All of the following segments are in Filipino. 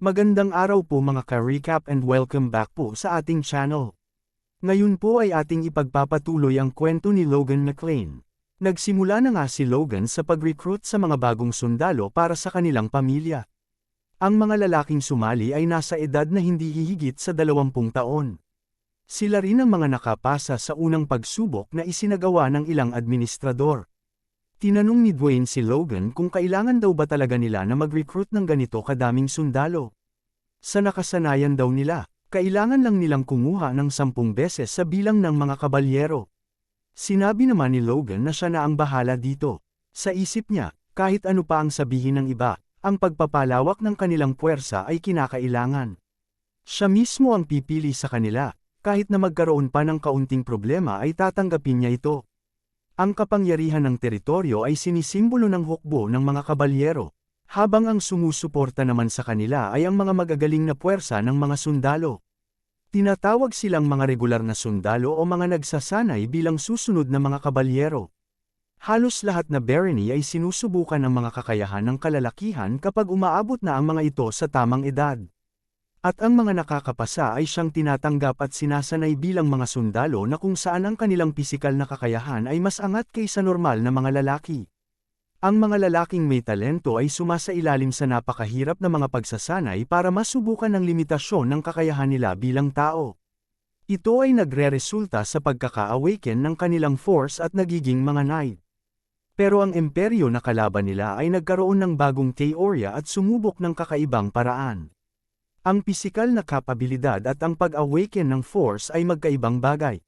Magandang araw po mga ka-recap and welcome back po sa ating channel. Ngayon po ay ating ipagpapatuloy ang kwento ni Logan McLean. Nagsimula na nga si Logan sa pag-recruit sa mga bagong sundalo para sa kanilang pamilya. Ang mga lalaking sumali ay nasa edad na hindi hihigit sa 20 taon. Sila rin ang mga nakapasa sa unang pagsubok na isinagawa ng ilang administrador. Tinanong ni Dwayne si Logan kung kailangan daw ba talaga nila na mag-recruit ng ganito kadaming sundalo. Sa nakasanayan daw nila, kailangan lang nilang kumuha ng 10 beses sa bilang ng mga kabalyero. Sinabi naman ni Logan na siya na ang bahala dito. Sa isip niya, kahit ano pa ang sabihin ng iba, ang pagpapalawak ng kanilang puwersa ay kinakailangan. Siya mismo ang pipili sa kanila, kahit na magkaroon pa ng kaunting problema ay tatanggapin niya ito. Ang kapangyarihan ng teritoryo ay sinisimbolo ng hukbo ng mga kabalyero, habang ang sumusuporta naman sa kanila ay ang mga magagaling na puwersa ng mga sundalo. Tinatawag silang mga regular na sundalo o mga nagsasanay bilang susunod na mga kabalyero. Halos lahat na barony ay sinusubukan ang mga kakayahan ng kalalakihan kapag umaabot na ang mga ito sa tamang edad. At ang mga nakakapasa ay siyang tinatanggap at sinasanay bilang mga sundalo na kung saan ang kanilang pisikal na kakayahan ay mas angat kaysa normal na mga lalaki. Ang mga lalaking may talento ay sumasailalim sa napakahirap na mga pagsasanay para masubukan ang limitasyon ng kakayahan nila bilang tao. Ito ay nagre-resulta sa pagkaka-awaken ng kanilang force at nagiging mga knight. Pero ang imperyo na kalaban nila ay nagkaroon ng bagong teorya at sumubok ng kakaibang paraan. Ang pisikal na kapabilidad at ang pag-awaken ng force ay magkaibang bagay.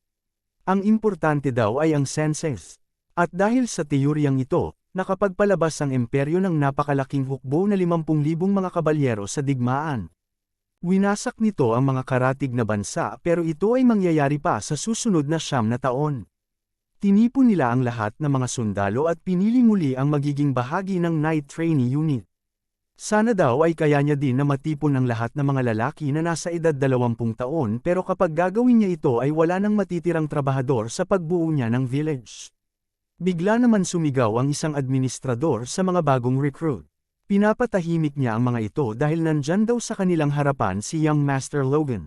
Ang importante daw ay ang senses. At dahil sa teoryang ito, nakapagpalabas ang imperyo ng napakalaking hukbo na 50,000 mga kabalyero sa digmaan. Winasak nito ang mga karatig na bansa pero ito ay mangyayari pa sa susunod na 9 na taon. Tinipon nila ang lahat ng mga sundalo at pinili muli ang magiging bahagi ng Knight Trainee Unit. Sana daw ay kaya niya din na matipon ang lahat ng mga lalaki na nasa edad 20 taon pero kapag gagawin niya ito ay wala nang matitirang trabahador sa pagbuo niya ng village. Bigla naman sumigaw ang isang administrador sa mga bagong recruit. Pinapatahimik niya ang mga ito dahil nandyan daw sa kanilang harapan si Young Master Logan.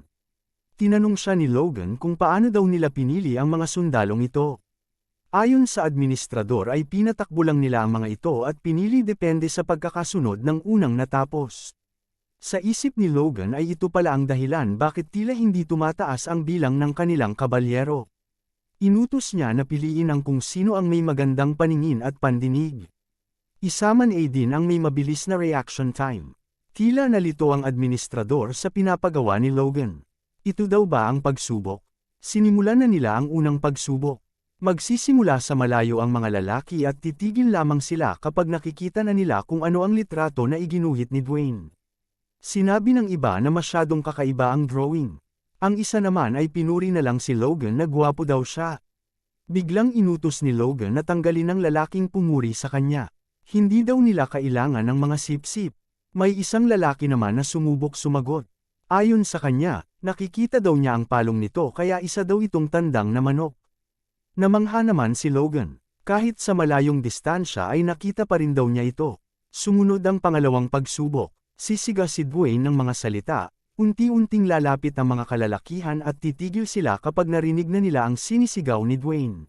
Tinanong siya ni Logan kung paano daw nila pinili ang mga sundalong ito. Ayon sa administrador ay pinatakbo lang nila ang mga ito at pinili depende sa pagkakasunod ng unang natapos. Sa isip ni Logan ay ito pala ang dahilan bakit tila hindi tumataas ang bilang ng kanilang kabalyero. Inutos niya na piliin ang kung sino ang may magandang paningin at pandinig. Isama ni din ang may mabilis na reaction time. Tila nalito ang administrador sa pinapagawa ni Logan. Ito daw ba ang pagsubok? Sinimulan na nila ang unang pagsubok. Magsisimula sa malayo ang mga lalaki at titigil lamang sila kapag nakikita na nila kung ano ang litrato na iginuhit ni Dwayne. Sinabi ng iba na masyadong kakaiba ang drawing. Ang isa naman ay pinuri na lang si Logan na gwapo daw siya. Biglang inutos ni Logan na tanggalin ang lalaking pumuri sa kanya. Hindi daw nila kailangan ng mga sip-sip. May isang lalaki naman na sumubok sumagot. Ayon sa kanya, nakikita daw niya ang palong nito kaya isa daw itong tandang na manok. Namangha naman si Logan. Kahit sa malayong distansya ay nakita pa rin daw niya ito. Sumunod ang pangalawang pagsubok. Sisiga si Dwayne ng mga salita. Unti-unting lalapit ang mga kalalakihan at titigil sila kapag narinig na nila ang sinisigaw ni Dwayne.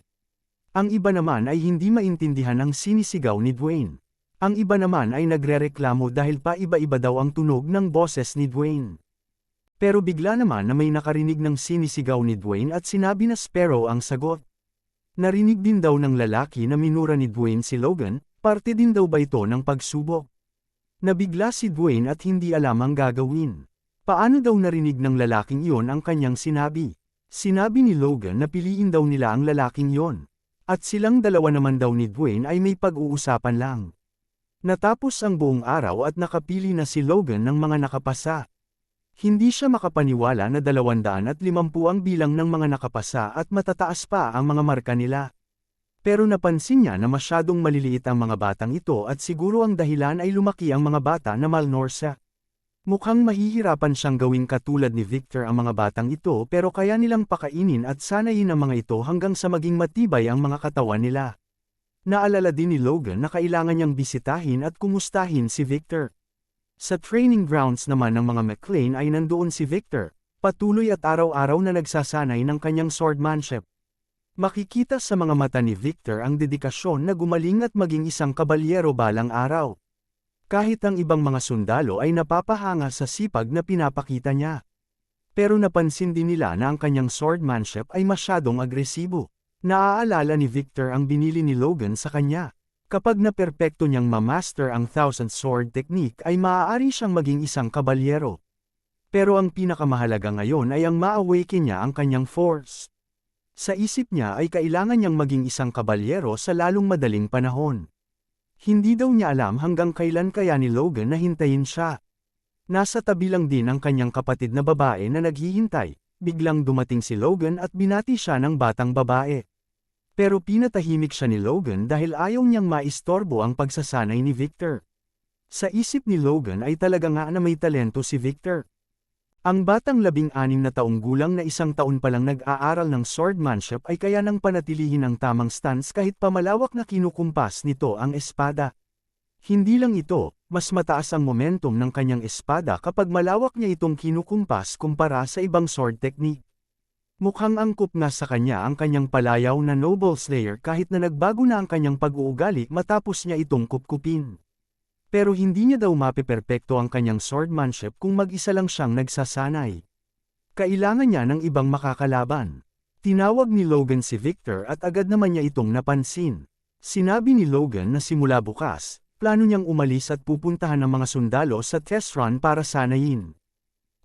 Ang iba naman ay hindi maintindihan ang sinisigaw ni Dwayne. Ang iba naman ay nagrereklamo dahil pa iba-iba daw ang tunog ng boses ni Dwayne. Pero bigla naman na may nakarinig ng sinisigaw ni Dwayne at sinabi na Sparrow ang sagot. Narinig din daw ng lalaki na minura ni Dwayne si Logan, parte din daw ba ito ng pagsubok? Nabigla si Dwayne at hindi alam ang gagawin. Paano daw narinig ng lalaking iyon ang kanyang sinabi? Sinabi ni Logan na piliin daw nila ang lalaking iyon. At silang dalawa naman daw ni Dwayne ay may pag-uusapan lang. Natapos ang buong araw at nakapili na si Logan ng mga nakapasa. Hindi siya makapaniwala na 250 ang bilang ng mga nakapasa at matataas pa ang mga marka nila. Pero napansin niya na masyadong maliliit ang mga batang ito at siguro ang dahilan ay lumaki ang mga bata na malnorsa. Mukhang mahihirapan siyang gawing katulad ni Victor ang mga batang ito pero kaya nilang pakainin at sanayin ang mga ito hanggang sa maging matibay ang mga katawan nila. Naalala din ni Logan na kailangan niyang bisitahin at kumustahin si Victor. Sa training grounds naman ng mga McClane ay nandoon si Victor, patuloy at araw-araw na nagsasanay ng kanyang swordmanship. Makikita sa mga mata ni Victor ang dedikasyon na gumaling at maging isang kabalyero balang araw. Kahit ang ibang mga sundalo ay napapahanga sa sipag na pinapakita niya. Pero napansin din nila na ang kanyang swordmanship ay masyadong agresibo. Naaalala ni Victor ang binili ni Logan sa kanya. Kapag naperpekto niyang mamaster ang Thousand Sword Technique ay maaari siyang maging isang kabalyero. Pero ang pinakamahalaga ngayon ay ang ma-awaken niya ang kanyang force. Sa isip niya ay kailangan niyang maging isang kabalyero sa lalong madaling panahon. Hindi daw niya alam hanggang kailan kaya ni Logan na hintayin siya. Nasa tabi lang din ang kanyang kapatid na babae na naghihintay, biglang dumating si Logan at binati siya ng batang babae. Pero pinatahimik siya ni Logan dahil ayaw niyang maistorbo ang pagsasanay ni Victor. Sa isip ni Logan ay talaga nga na may talento si Victor. Ang batang 16 na taong gulang na isang taon pa lang nag-aaral ng swordmanship ay kaya nang panatilihin ang tamang stance kahit pamalawak na kinukumpas nito ang espada. Hindi lang ito, mas mataas ang momentum ng kanyang espada kapag malawak niya itong kinukumpas kumpara sa ibang sword technique. Mukhang angkop nga sa kanya ang kanyang palayaw na Noble Slayer kahit na nagbago na ang kanyang pag-uugali matapos niya itong kupkupin. Pero hindi niya daw mapeperpekto ang kanyang swordmanship kung mag-isa lang siyang nagsasanay. Kailangan niya ng ibang makakalaban. Tinawag ni Logan si Victor at agad naman niya itong napansin. Sinabi ni Logan na simula bukas, plano niyang umalis at pupuntahan ng mga sundalo sa test run para sanayin.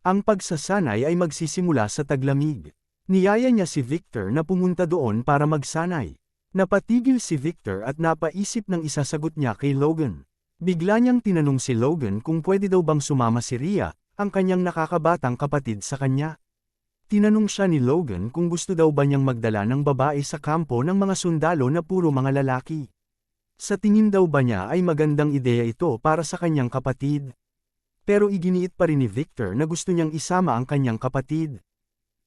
Ang pagsasanay ay magsisimula sa taglamig. Niyaya niya si Victor na pumunta doon para magsanay. Napatigil si Victor at napaisip ng isasagot niya kay Logan. Bigla niyang tinanong si Logan kung pwede daw bang sumama si Rhea, ang kanyang nakakabatang kapatid sa kanya. Tinanong siya ni Logan kung gusto daw ba niyang magdala ng babae sa kampo ng mga sundalo na puro mga lalaki. Sa tingin daw ba niya ay magandang ideya ito para sa kanyang kapatid. Pero iginiit pa rin ni Victor na gusto niyang isama ang kanyang kapatid.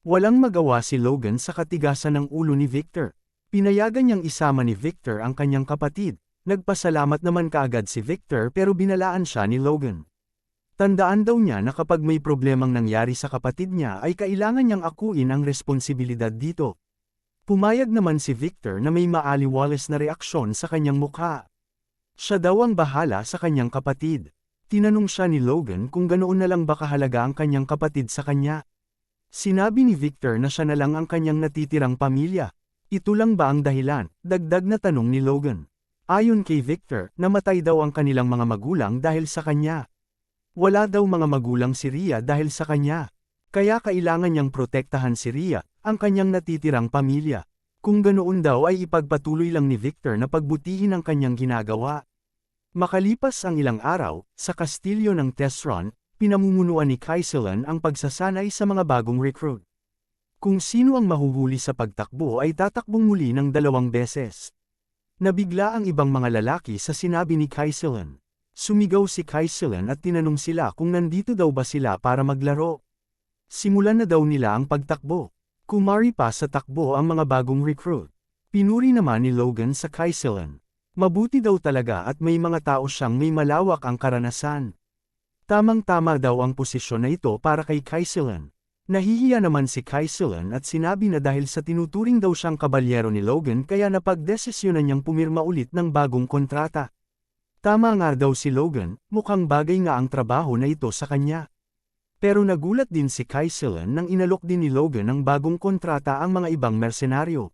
Walang magawa si Logan sa katigasan ng ulo ni Victor. Pinayagan niyang isama ni Victor ang kanyang kapatid. Nagpasalamat naman kaagad si Victor pero binalaan siya ni Logan. Tandaan daw niya na kapag may problemang nangyari sa kapatid niya ay kailangan niyang akuin ang responsibilidad dito. Pumayag naman si Victor na may maaliwalas na reaksyon sa kanyang mukha. Siya daw ang bahala sa kanyang kapatid. Tinanong siya ni Logan kung ganoon na lang ba kahalaga ang kanyang kapatid sa kanya. Sinabi ni Victor na siya na lang ang kanyang natitirang pamilya. Ito lang ba ang dahilan? Dagdag na tanong ni Logan. Ayon kay Victor, namatay daw ang kanilang mga magulang dahil sa kanya. Wala daw mga magulang si Rhea dahil sa kanya. Kaya kailangan niyang protektahan si Rhea, ang kanyang natitirang pamilya. Kung ganoon daw ay ipagpatuloy lang ni Victor na pagbutihin ang kanyang ginagawa. Makalipas ang ilang araw, sa kastilyo ng Tesron, pinamumunuan ni Kaiselan ang pagsasanay sa mga bagong recruit. Kung sino ang mahuhuli sa pagtakbo ay tatakbong muli ng 2 beses. Nabigla ang ibang mga lalaki sa sinabi ni Kaiselan. Sumigaw si Kaiselan at tinanong sila kung nandito daw ba sila para maglaro. Simulan na daw nila ang pagtakbo. Kumari pa sa takbo ang mga bagong recruit. Pinuri naman ni Logan sa Kaiselan. Mabuti daw talaga at may mga tao siyang may malawak ang karanasan. Tamang-tama daw ang posisyon na ito para kay Kaiselan. Nahihiya naman si Kaiselan at sinabi na dahil sa tinuturing daw siyang kabalyero ni Logan kaya napagdesisyonan niyang pumirma ulit ng bagong kontrata. Tama nga daw si Logan, mukhang bagay nga ang trabaho na ito sa kanya. Pero nagulat din si Kaiselan nang inalok din ni Logan ng bagong kontrata ang mga ibang mersenaryo.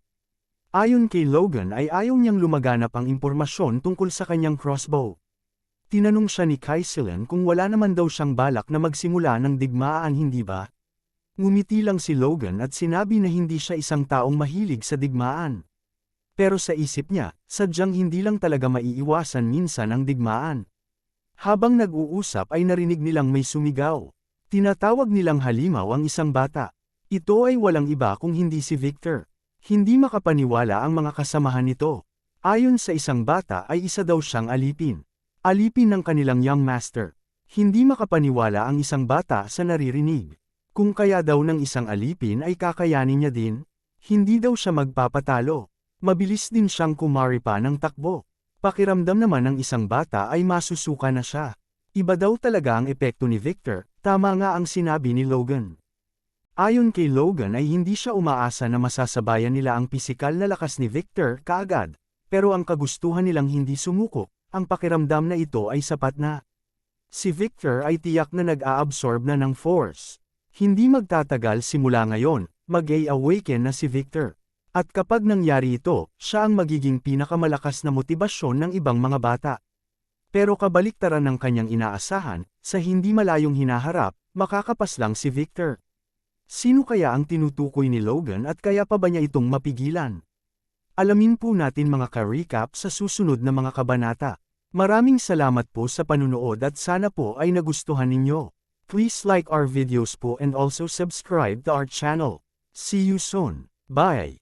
Ayon kay Logan ay ayaw niyang lumaganap ang impormasyon tungkol sa kanyang crossbow. Tinanong siya ni Kaiselan kung wala naman daw siyang balak na magsimula ng digmaan, hindi ba? Ngumiti lang si Logan at sinabi na hindi siya isang taong mahilig sa digmaan. Pero sa isip niya, sadyang hindi lang talaga maiiwasan minsan ang digmaan. Habang nag-uusap ay narinig nilang may sumigaw. Tinatawag nilang halimaw ang isang bata. Ito ay walang iba kung hindi si Victor. Hindi makapaniwala ang mga kasamahan nito. Ayon sa isang bata ay isa daw siyang alipin. Alipin ng kanilang young master. Hindi makapaniwala ang isang bata sa naririnig. Kung kaya daw ng isang alipin ay kakayanin niya din, hindi daw siya magpapatalo. Mabilis din siyang kumari pa ng takbo. Pakiramdam naman ng isang bata ay masusuka na siya. Iba daw talaga ang epekto ni Victor, tama nga ang sinabi ni Logan. Ayon kay Logan ay hindi siya umaasa na masasabayan nila ang pisikal na lakas ni Victor kaagad, pero ang kagustuhan nilang hindi sumuko, ang pakiramdam na ito ay sapat na. Si Victor ay tiyak na nag-a-absorb na ng force. Hindi magtatagal simula ngayon, mag-a-awaken na si Victor. At kapag nangyari ito, siya ang magiging pinakamalakas na motibasyon ng ibang mga bata. Pero kabaliktaran ng kanyang inaasahan, sa hindi malayong hinaharap, makakapas lang si Victor. Sino kaya ang tinutukoy ni Logan at kaya pa ba niya itong mapigilan? Alamin po natin mga ka-recap sa susunod na mga kabanata. Maraming salamat po sa panunood at sana po ay nagustuhan ninyo. Please like our videos po and also subscribe to our channel. See you soon. Bye!